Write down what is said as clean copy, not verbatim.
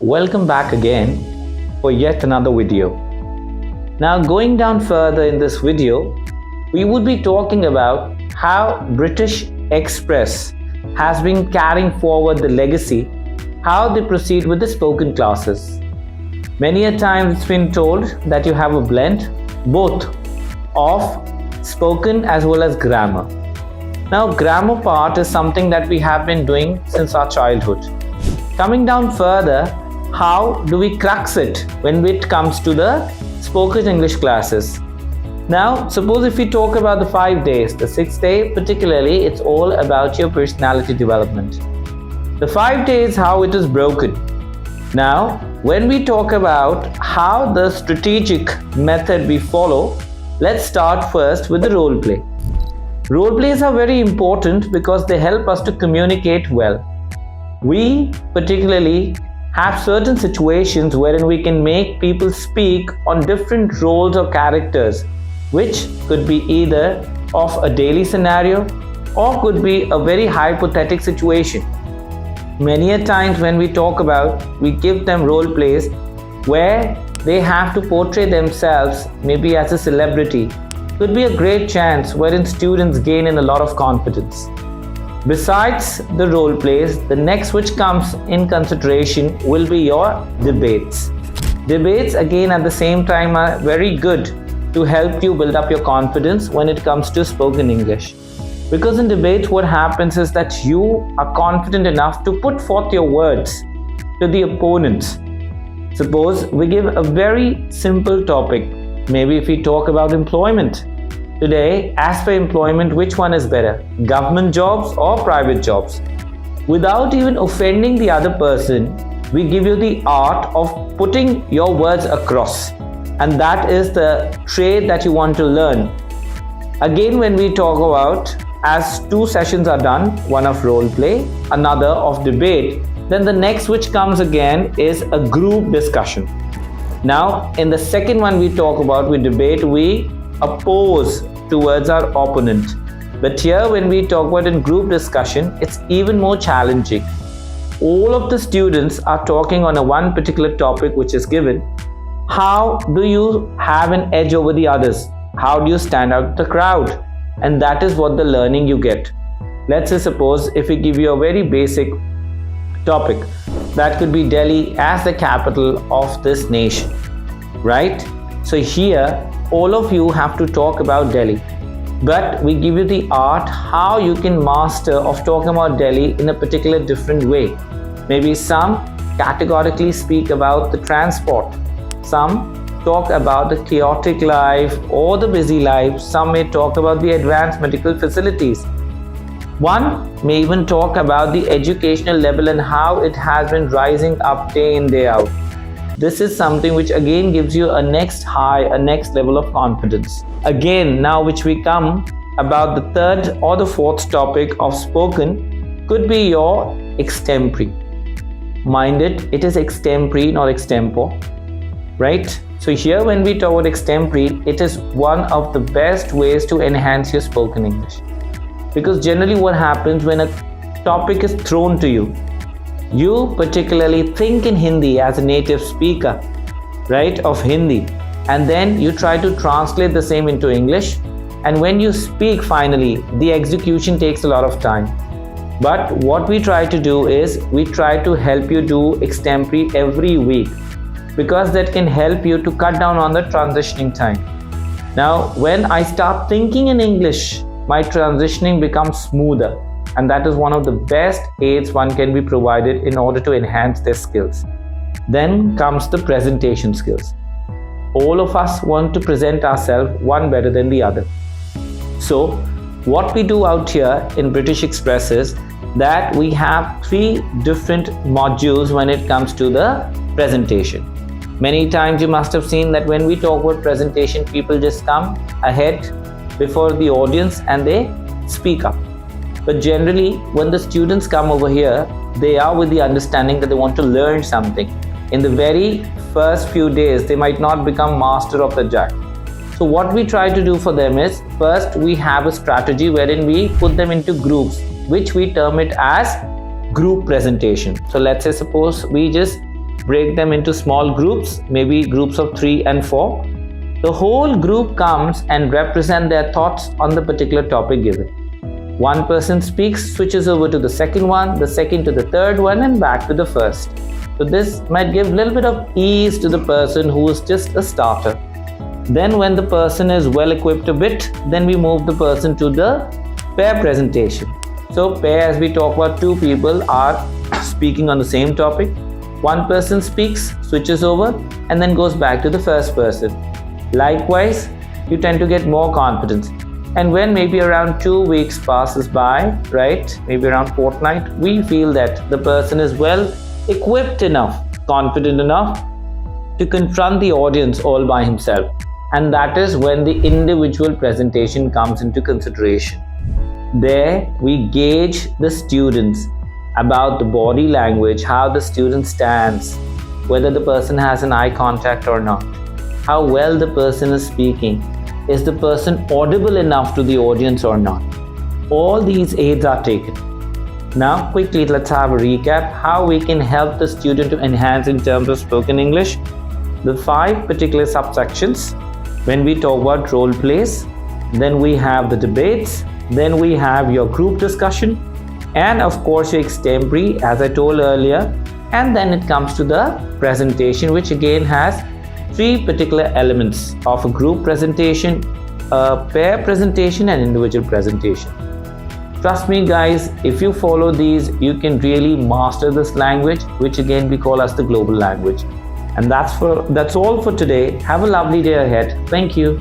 Welcome back again for yet another video. Now going down further in this video, we would be talking about how British Express has been carrying forward the legacy, how they proceed with the spoken classes. Many a time it's been told that you have a blend both of spoken as well as grammar. Now grammar part is something that we have been doing since our childhood. Coming down further, how do we crux it when it comes to the spoken English classes? Now, suppose if we talk about the 5 days, the 6th day particularly, it's all about your personality development. The 5 days, how it is broken. Now, when we talk about how the strategic method we follow, let's start first with the role play. Role plays are very important because they help us to communicate well. We particularly have certain situations wherein we can make people speak on different roles or characters, which could be either of a daily scenario or could be a very hypothetical situation. Many a times when we talk about, we give them role plays where they have to portray themselves maybe as a celebrity. Could be a great chance wherein students gain in a lot of confidence. Besides the role plays, the next which comes in consideration will be your debates. Debates again at the same time are very good to help you build up your confidence when it comes to spoken English. Because in debates what happens is that you are confident enough to put forth your words to the opponents. Suppose we give a very simple topic. Maybe if we talk about employment. Today, as per employment, which one is better? Government jobs or private jobs? Without even offending the other person, we give you the art of putting your words across. And that is the trade that you want to learn. Again, when we talk about, as 2 sessions are done, one of role play, another of debate, then the next which comes again is a group discussion. Now, in the second one we talk about, we debate, we oppose towards our opponent. But here when we talk about in group discussion, it's even more challenging. All of the students are talking on a one particular topic which is given. How do you have an edge over the others? How do you stand out the crowd? And that is what the learning you get. Let's say suppose if we give you a very basic topic, that could be Delhi as the capital of this nation, right? So here all of you have to talk about Delhi, but we give you the art how you can master of talking about Delhi in a particular different way. Maybe some categorically speak about the transport, some talk about the chaotic life or the busy life, some may talk about the advanced medical facilities. One may even talk about the educational level and how it has been rising up day in day out. This is something which again gives you a next high, a next level of confidence. Again, now which we come about the third or the fourth topic of spoken could be your extempore. Mind it is extempore, not extempore, right? So here when we talk about extempore, it is one of the best ways to enhance your spoken English. Because generally what happens when a topic is thrown to you, you particularly think in Hindi as a native speaker, right, of Hindi, and then you try to translate the same into English, and when you speak finally, the execution takes a lot of time. But what we try to do is, we try to help you do extempore every week, because that can help you to cut down on the transitioning time. Now, when I start thinking in English, my transitioning becomes smoother. And that is one of the best aids one can be provided in order to enhance their skills. Then comes the presentation skills. All of us want to present ourselves one better than the other. So what we do out here in British Express is that we have 3 different modules when it comes to the presentation. Many times you must have seen that when we talk about presentation, people just come ahead before the audience and they speak up. But generally, when the students come over here, they are with the understanding that they want to learn something. In the very first few days, they might not become master of the jack. So what we try to do for them is, first we have a strategy wherein we put them into groups, which we term it as group presentation. So let's say suppose we just break them into small groups, maybe groups of 3 and 4. The whole group comes and represent their thoughts on the particular topic given. One person speaks, switches over to the second one, the second to the third one, and back to the first. So this might give a little bit of ease to the person who is just a starter. Then when the person is well equipped a bit, then we move the person to the pair presentation. So pair, as we talk about, two people are speaking on the same topic. One person speaks, switches over, and then goes back to the first person. Likewise, you tend to get more confidence. And when maybe around 2 weeks passes by, right, maybe around fortnight, we feel that the person is well equipped enough, confident enough to confront the audience all by himself. And that is when the individual presentation comes into consideration. There we gauge the students about the body language, how the student stands, whether the person has an eye contact or not, how well the person is speaking, is the person audible enough to the audience or not. All these aids are taken. Now quickly let's have a recap how we can help the student to enhance in terms of spoken English. The 5 particular subsections. When we talk about role plays, then we have the debates, then we have your group discussion, and of course your extempore, as I told earlier, and then it comes to the presentation, which again has 3 particular elements of a group presentation, a pair presentation, and individual presentation. Trust me guys, if you follow these, you can really master this language, which again we call as the global language. And that's all for today. Have a lovely day ahead. Thank you.